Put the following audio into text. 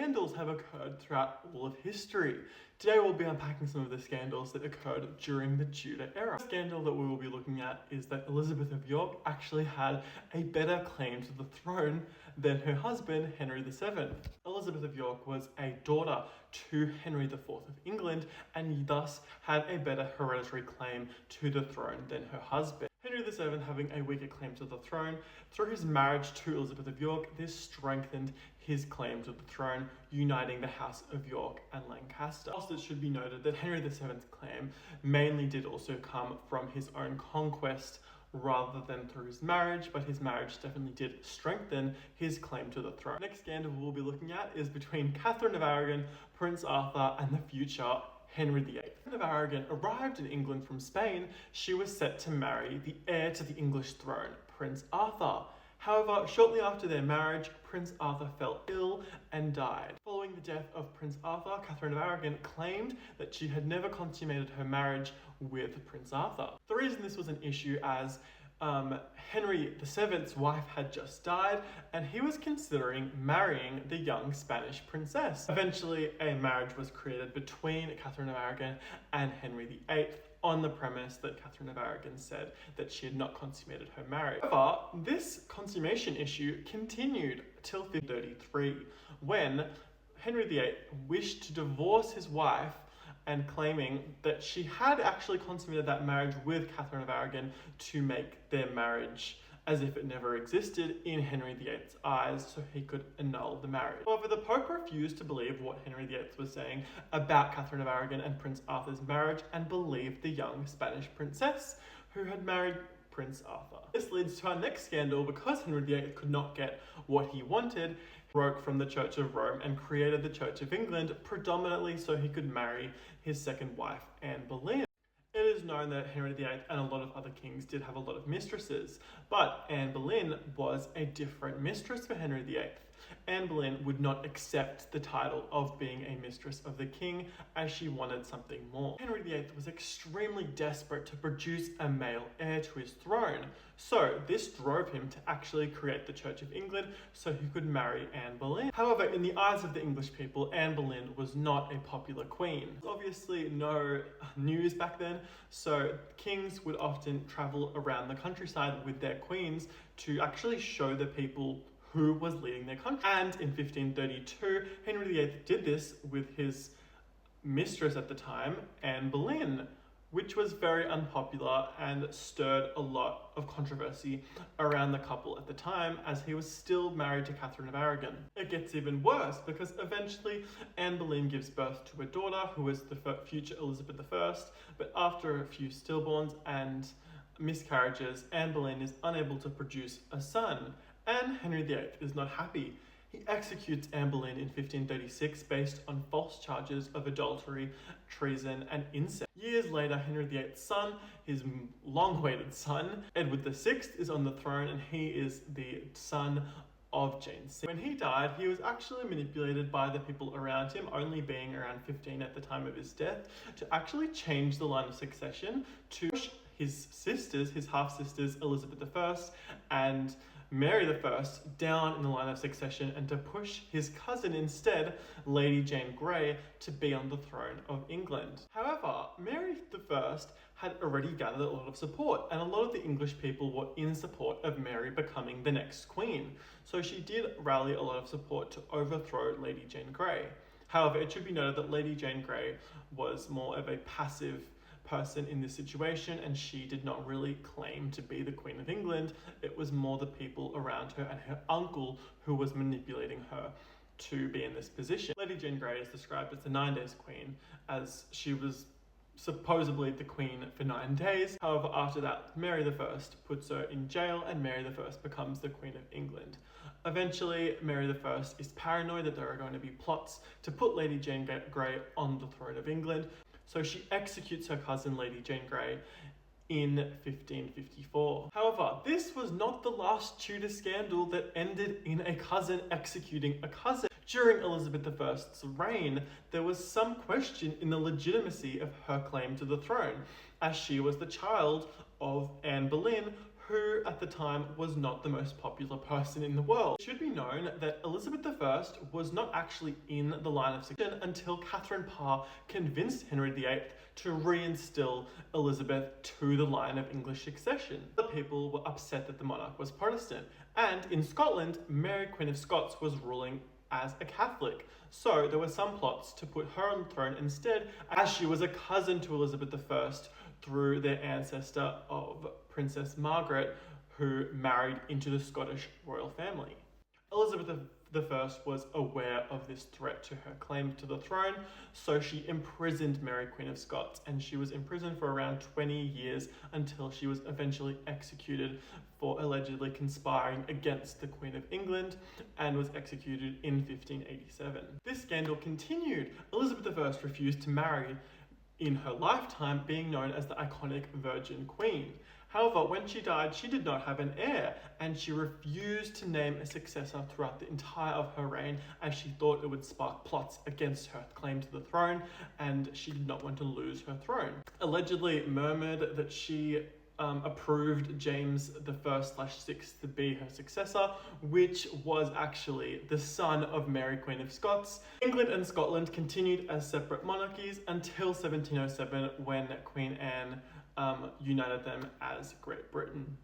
Scandals have occurred throughout all of history. Today we'll be unpacking some of the scandals that occurred during the Tudor era. The scandal that we will be looking at is that Elizabeth of York actually had a better claim to the throne than her husband, Henry VII. Elizabeth of York was a daughter to Henry IV of England and thus had a better hereditary claim to the throne than her husband. Henry VII having a weaker claim to the throne, through his marriage to Elizabeth of York, this strengthened his claim to the throne, uniting the House of York and Lancaster. Also, it should be noted that Henry VII's claim mainly did also come from his own conquest rather than through his marriage, but his marriage definitely did strengthen his claim to the throne. The next scandal we'll be looking at is between Katherine of Aragon, Prince Arthur, and the future Henry VIII. Katherine of Aragon arrived in England from Spain. She was set to marry the heir to the English throne, Prince Arthur. However, shortly after their marriage, Prince Arthur fell ill and died. Following the death of Prince Arthur, Katherine of Aragon claimed that she had never consummated her marriage with Prince Arthur. The reason this was an issue as Henry VII's wife had just died and he was considering marrying the young Spanish princess. Eventually, a marriage was created between Katherine of Aragon and Henry VIII on the premise that Katherine of Aragon said that she had not consummated her marriage. However, this consummation issue continued till 1533 when Henry VIII wished to divorce his wife and claiming that she had actually consummated that marriage with Katherine of Aragon to make their marriage as if it never existed in Henry VIII's eyes, so he could annul the marriage. However, the Pope refused to believe what Henry VIII was saying about Katherine of Aragon and Prince Arthur's marriage and believed the young Spanish princess who had married Prince Arthur. This leads to our next scandal because Henry VIII could not get what he wanted. Broke from the Church of Rome and created the Church of England predominantly so he could marry his second wife, Anne Boleyn. It is known that Henry VIII and a lot of other kings did have a lot of mistresses, but Anne Boleyn was a different mistress for Henry VIII. Anne Boleyn would not accept the title of being a mistress of the king as she wanted something more. Henry VIII was extremely desperate to produce a male heir to his throne, so this drove him to actually create the Church of England so he could marry Anne Boleyn. However, in the eyes of the English people, Anne Boleyn was not a popular queen. Obviously no news back then, so kings would often travel around the countryside with their queens to actually show the people who was leading their country. And in 1532, Henry VIII did this with his mistress at the time, Anne Boleyn, which was very unpopular and stirred a lot of controversy around the couple at the time as he was still married to Katherine of Aragon. It gets even worse because eventually Anne Boleyn gives birth to a daughter who is the future Elizabeth I, but after a few stillborns and miscarriages, Anne Boleyn is unable to produce a son. And Henry VIII is not happy. He executes Anne Boleyn in 1536 based on false charges of adultery, treason, and incest. Years later, Henry VIII's son, his long-awaited son, Edward VI, is on the throne and he is the son of Jane VI. When he died, he was actually manipulated by the people around him, only being around 15 at the time of his death, to actually change the line of succession to his sisters, his half-sisters, Elizabeth I and Mary I, down in the line of succession and to push his cousin instead, Lady Jane Grey, to be on the throne of England. However, Mary I had already gathered a lot of support and a lot of the English people were in support of Mary becoming the next queen. So she did rally a lot of support to overthrow Lady Jane Grey. However, it should be noted that Lady Jane Grey was more of a passive person in this situation and she did not really claim to be the Queen of England. It was more the people around her and her uncle who was manipulating her to be in this position. Lady Jane Grey is described as the 9 days queen as she was supposedly the queen for 9 days. However, after that, Mary I puts her in jail and Mary I becomes the Queen of England. Eventually, Mary I is paranoid that there are going to be plots to put Lady Jane Grey on the throne of England. So she executes her cousin, Lady Jane Grey, in 1554. However, this was not the last Tudor scandal that ended in a cousin executing a cousin. During Elizabeth I's reign, there was some question in the legitimacy of her claim to the throne, as she was the child of Anne Boleyn, who at the time was not the most popular person in the world. It should be known that Elizabeth I was not actually in the line of succession until Catherine Parr convinced Henry VIII to reinstill Elizabeth to the line of English succession. The people were upset that the monarch was Protestant, and in Scotland, Mary Queen of Scots was ruling as a Catholic. So there were some plots to put her on the throne instead, as she was a cousin to Elizabeth I through their ancestor of Princess Margaret, who married into the Scottish royal family. Elizabeth I was aware of this threat to her claim to the throne, so she imprisoned Mary Queen of Scots, and she was imprisoned for around 20 years until she was eventually executed for allegedly conspiring against the Queen of England, and was executed in 1587. This scandal continued. Elizabeth I refused to marry in her lifetime, being known as the iconic Virgin Queen. However, when she died, she did not have an heir, and she refused to name a successor throughout the entire of her reign, as she thought it would spark plots against her claim to the throne, and she did not want to lose her throne. Allegedly murmured that she approved James I/6 to be her successor, which was actually the son of Mary Queen of Scots. England and Scotland continued as separate monarchies until 1707, when Queen Anne united them as Great Britain.